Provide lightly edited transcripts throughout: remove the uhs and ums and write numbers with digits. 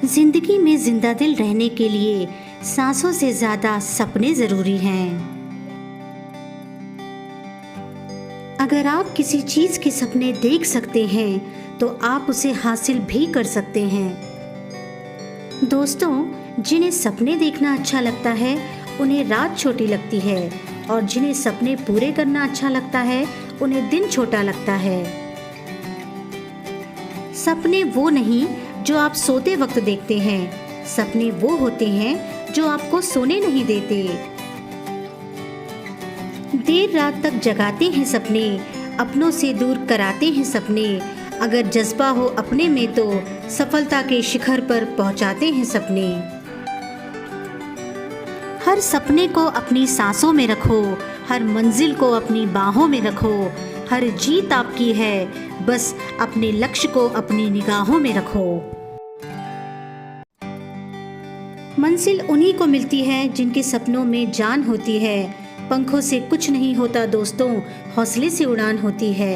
जिंदगी में जिंदा दिल रहने के लिए सांसों से ज्यादा सपने जरूरी हैं। अगर आप किसी चीज के सपने देख सकते हैं तो आप उसे हासिल भी कर सकते हैं। दोस्तों, जिन्हें सपने देखना अच्छा लगता है उन्हें रात छोटी लगती है, और जिन्हें सपने पूरे करना अच्छा लगता है उन्हें दिन छोटा लगता है। सपने वो नहीं जो आप सोते वक्त देखते हैं, सपने वो होते हैं जो आपको सोने नहीं देते। देर रात तक जगाते हैं सपने, अपनों से दूर कराते हैं सपने। अगर जज्बा हो अपने में तो सफलता के शिखर पर पहुंचाते हैं सपने। हर सपने को अपनी सांसों में रखो, हर मंजिल को अपनी बाहों में रखो। हर जीत आपकी है, बस अपने लक्ष्य को अपनी निगाहों में रखो। मंजिल उन्हीं को मिलती है जिनके सपनों में जान होती है। पंखों से कुछ नहीं होता दोस्तों, हौसले से उड़ान होती है।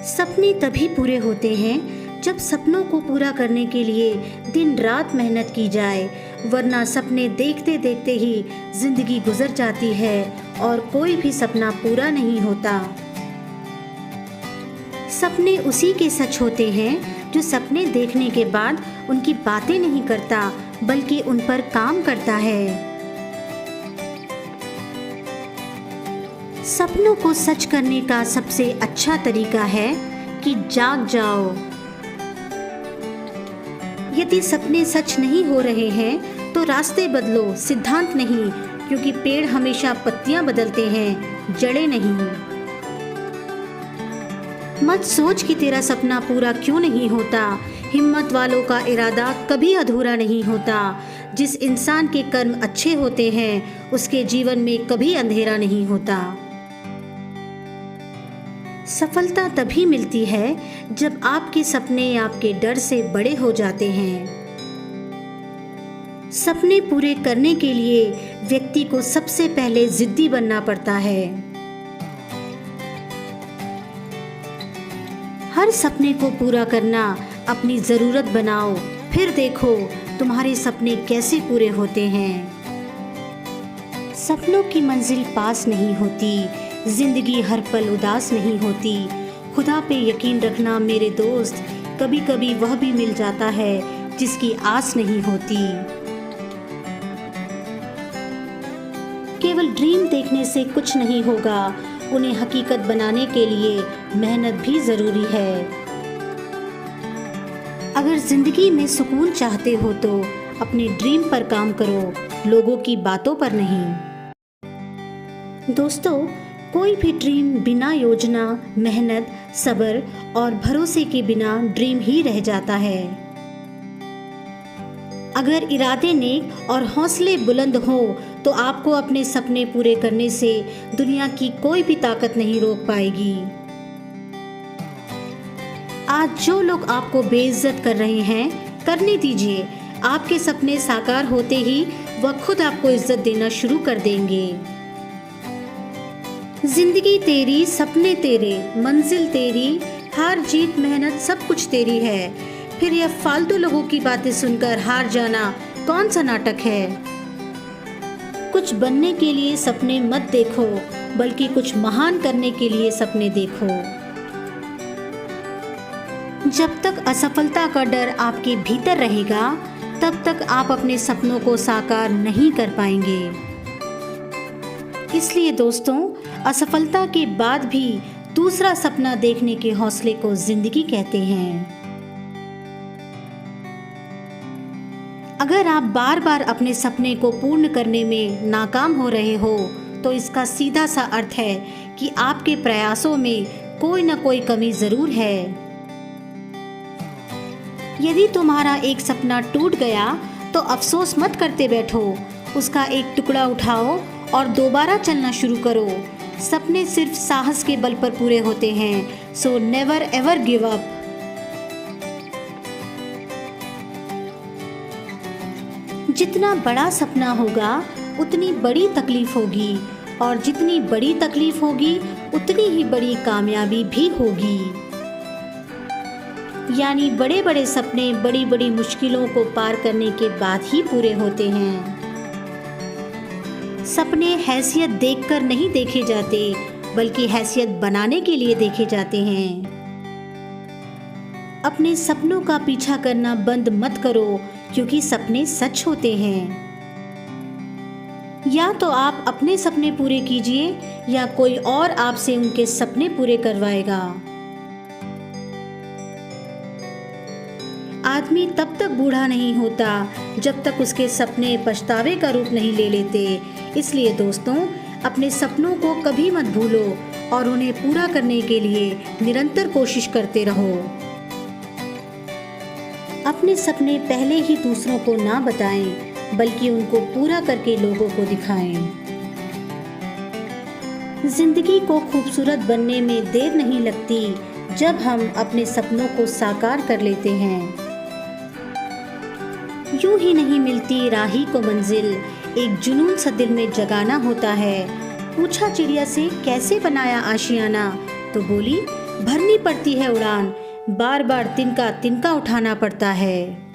सपने तभी पूरे होते हैं जब सपनों को पूरा करने के लिए दिन रात मेहनत की जाए, वरना सपने देखते देखते ही जिंदगी गुजर जाती है और कोई भी सपना पूरा नहीं होता। सपने उसी के सच होते हैं जो सपने देखने के बाद उनकी बातें नहीं करता बल्कि उन पर काम करता है। सपनों को सच करने का सबसे अच्छा तरीका है कि जाग जाओ। यदि सपने सच नहीं हो रहे हैं तो रास्ते बदलो, सिद्धांत नहीं, क्योंकि पेड़ हमेशा पत्तियां बदलते हैं, जड़ें नहीं। मत सोच कि तेरा सपना पूरा क्यों नहीं होता। हिम्मत वालों का इरादा कभी अधूरा नहीं होता। जिस इंसान के कर्म अच्छे होते हैं उसके जीवन में कभी अंधेरा नहीं होता। सफलता तभी मिलती है जब आपके सपने आपके डर से बड़े हो जाते हैं। सपने पूरे करने के लिए व्यक्ति को सबसे पहले जिद्दी बनना पड़ता है। हर सपने को पूरा करना अपनी जरूरत बनाओ, फिर देखो तुम्हारे सपने कैसे पूरे होते हैं। सपनों की मंजिल पास नहीं होती, जिंदगी हर पल उदास नहीं होती। खुदा पे यकीन रखना मेरे दोस्त, कभी कभी वह भी मिल जाता है जिसकी आस नहीं होती। केवल ड्रीम देखने से कुछ नहीं होगा, उन्हें हकीकत बनाने के लिए मेहनत भी जरूरी है। अगर जिंदगी में सुकून चाहते हो तो अपने ड्रीम पर काम करो, लोगों की बातों पर नहीं। दोस्तों, कोई भी ड्रीम बिना योजना, मेहनत, सब्र और भरोसे के बिना ड्रीम ही रह जाता है। अगर इरादे नेक और हौसले बुलंद हो तो आपको अपने सपने पूरे करने से दुनिया की कोई भी ताकत नहीं रोक पाएगी। आज जो लोग आपको बेइज्जत कर रहे हैं, करने दीजिए। आपके सपने साकार होते ही वह खुद आपको इज्जत देना शुरू कर देंगे। जिंदगी तेरी, सपने तेरे, मंजिल तेरी, हार जीत मेहनत सब कुछ तेरी है। फिर यह फालतू लोगों की बातें सुनकर हार जाना कौन सा नाटक है। कुछ बनने के लिए सपने मत देखो, बल्कि कुछ महान करने के लिए सपने देखो। जब तक असफलता का डर आपके भीतर रहेगा तब तक आप अपने सपनों को साकार नहीं कर पाएंगे। इसलिए दोस्तों, असफलता के बाद भी दूसरा सपना देखने के हौसले को जिंदगी कहते हैं। अगर आप बार बार अपने सपने को पूर्ण करने में नाकाम हो रहे हो तो इसका सीधा सा अर्थ है कि आपके प्रयासों में कोई न कोई कमी जरूर है। यदि तुम्हारा एक सपना टूट गया तो अफसोस मत करते बैठो, उसका एक टुकड़ा उठाओ और दोबारा चलना शुरू करो। सपने सिर्फ साहस के बल पर पूरे होते हैं, so never ever give up. जितना बड़ा सपना होगा उतनी बड़ी तकलीफ होगी, और जितनी बड़ी तकलीफ होगी उतनी ही बड़ी कामयाबी भी होगी। यानी बड़े बड़े सपने बड़ी बड़ी मुश्किलों को पार करने के बाद ही पूरे होते हैं। सपने हैसियत देखकर नहीं देखे जाते, बल्कि हैसियत बनाने के लिए देखे जाते हैं। अपने सपनों का पीछा करना बंद मत करो, क्योंकि सपने सच होते हैं। या तो आप अपने सपने पूरे कीजिए या कोई और आपसे उनके सपने पूरे करवाएगा। आदमी तब तक बूढ़ा नहीं होता जब तक उसके सपने पछतावे का रूप नहीं ले लेते। इसलिए दोस्तों, अपने सपनों को कभी मत भूलो और उन्हें पूरा करने के लिए निरंतर कोशिश करते रहो। अपने सपने पहले ही दूसरों को ना बताएं, बल्कि उनको पूरा करके लोगों को दिखाएं। जिंदगी को खूबसूरत बनने में देर नहीं लगती जब हम अपने सपनों को साकार कर लेते हैं। यूं ही नहीं मिलती राही को मंजिल, एक जुनून सा दिल में जगाना होता है। पूछा चिड़िया से कैसे बनाया आशियाना, तो बोली भरनी पड़ती है उड़ान, बार बार तिनका तिनका उठाना पड़ता है।